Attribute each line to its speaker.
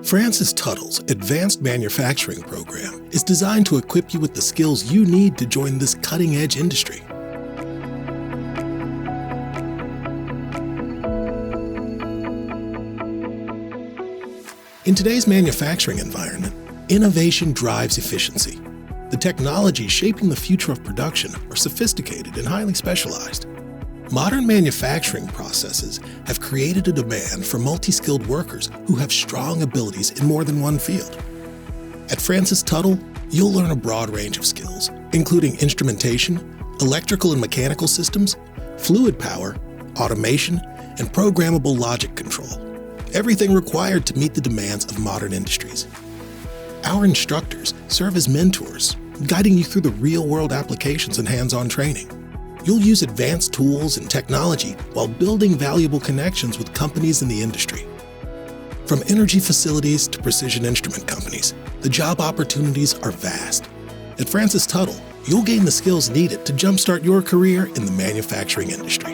Speaker 1: Francis Tuttle's Advanced Manufacturing Program is designed to equip you with the skills you need to join this cutting-edge industry. In today's manufacturing environment, innovation drives efficiency. The technologies shaping the future of production are sophisticated and highly specialized. Modern manufacturing processes have created a demand for multi-skilled workers who have strong abilities in more than one field. At Francis Tuttle, you'll learn a broad range of skills, including instrumentation, electrical and mechanical systems, fluid power, automation, and programmable logic control. Everything required to meet the demands of modern industries. Our instructors serve as mentors, guiding you through the real-world applications and hands-on training. You'll use advanced tools and technology while building valuable connections with companies in the industry. From energy facilities to precision instrument companies, the job opportunities are vast. At Francis Tuttle, you'll gain the skills needed to jumpstart your career in the manufacturing industry.